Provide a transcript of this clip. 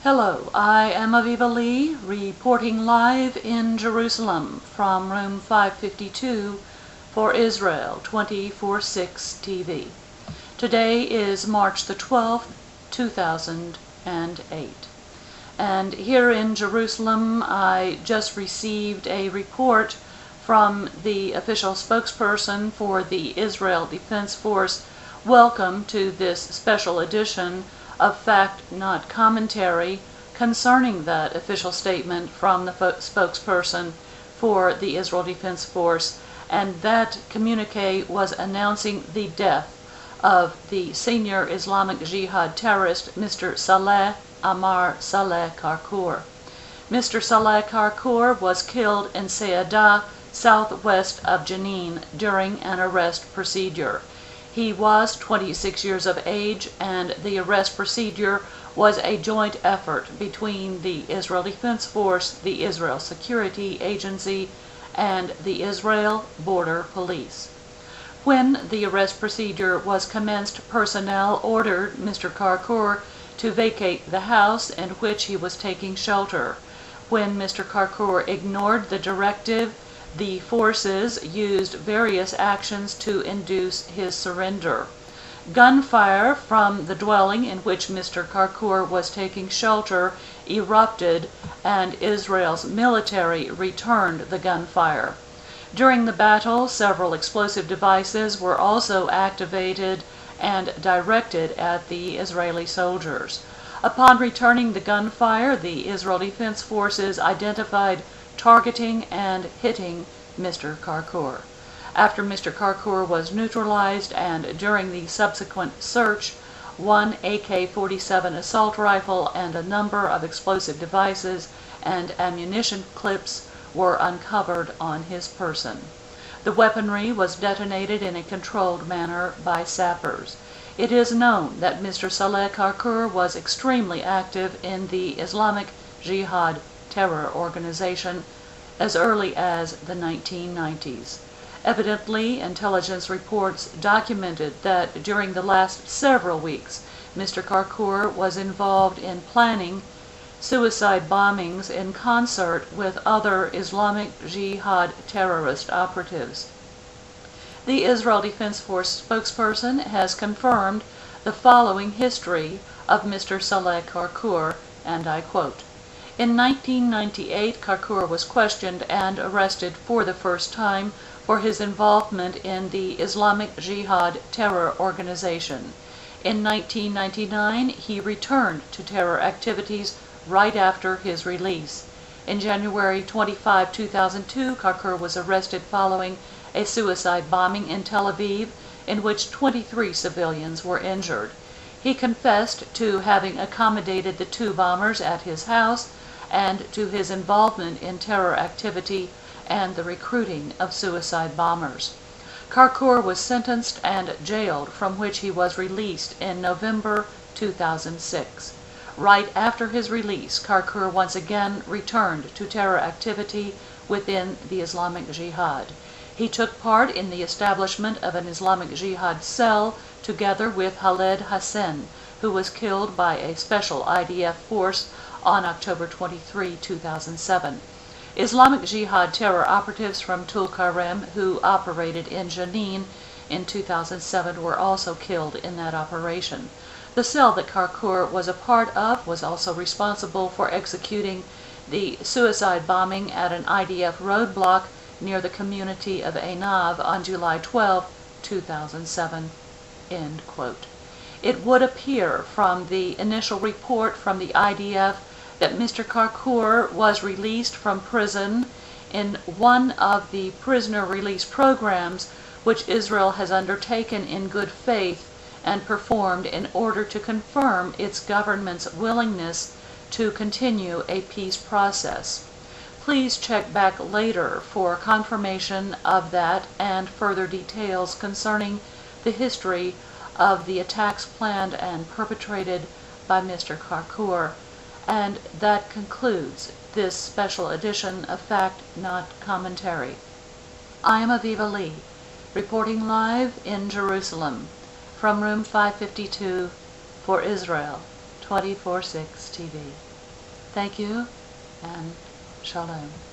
Hello, I am Aviva Lee, reporting live in Jerusalem from room 552 for Israel 24/6 TV. Today is March the 12th, 2008. And here in Jerusalem, I just received a report from the official spokesperson for the Israel Defense Force. Welcome to this special edition of Fact Not Commentary concerning that official statement from the spokesperson for the Israel Defense Force, and that communique was announcing the death of the senior Islamic Jihad terrorist Mr. Saleh Karkoor. Mr. Saleh Karkoor was killed in Sayada, southwest of Jenin, during an arrest procedure. He was 26 years of age, and the arrest procedure was a joint effort between the Israel Defense Force, the Israel Security Agency, and the Israel Border Police. When the arrest procedure was commenced, personnel ordered Mr. Karkoor to vacate the house in which he was taking shelter. When Mr. Karkoor ignored the directive, the forces used various actions to induce his surrender. Gunfire from the dwelling in which Mr. Karkoor was taking shelter erupted, and Israel's military returned the gunfire. During the battle, several explosive devices were also activated and directed at the Israeli soldiers. Upon returning the gunfire, the Israel Defense Forces identified targeting and hitting Mr. Karkoor. After Mr. Karkoor was neutralized, and during the subsequent search, one AK-47 assault rifle and a number of explosive devices and ammunition clips were uncovered on his person. The weaponry was detonated in a controlled manner by sappers. It is known that Mr. Saleh Karkoor was extremely active in the Islamic Jihad terror organization as early as the 1990s. Evidently, intelligence reports documented that during the last several weeks, Mr. Karkoor was involved in planning suicide bombings in concert with other Islamic Jihad terrorist operatives. The Israel Defense Force spokesperson has confirmed the following history of Mr. Saleh Karkoor, and I quote, "In 1998, Karkoor was questioned and arrested for the first time for his involvement in the Islamic Jihad terror organization. In 1999, he returned to terror activities right after his release. In January 25, 2002, Karkoor was arrested following a suicide bombing in Tel Aviv in which 23 civilians were injured. He confessed to having accommodated the two bombers at his house and to his involvement in terror activity and the recruiting of suicide bombers. Karkoor was sentenced and jailed, from which he was released in November 2006. Right after his release, Karkoor once again returned to terror activity within the Islamic Jihad. He took part in the establishment of an Islamic Jihad cell together with Khaled Hassan, who was killed by a special IDF force on October 23, 2007. Islamic Jihad terror operatives from Tulkarem who operated in Jenin in 2007 were also killed in that operation. The cell that Karkoor was a part of was also responsible for executing the suicide bombing at an IDF roadblock near the community of Einav on July 12, 2007. End quote. It would appear from the initial report from the IDF that Mr. Karkoor was released from prison in one of the prisoner release programs which Israel has undertaken in good faith and performed in order to confirm its government's willingness to continue a peace process. Please check back later for confirmation of that and further details concerning the history of the attacks planned and perpetrated by Mr. Karkoor. And that concludes this special edition of Fact Not Commentary. I am Aviva Lee, reporting live in Jerusalem from room 552 for Israel 24/6 TV. Thank you, and shalom.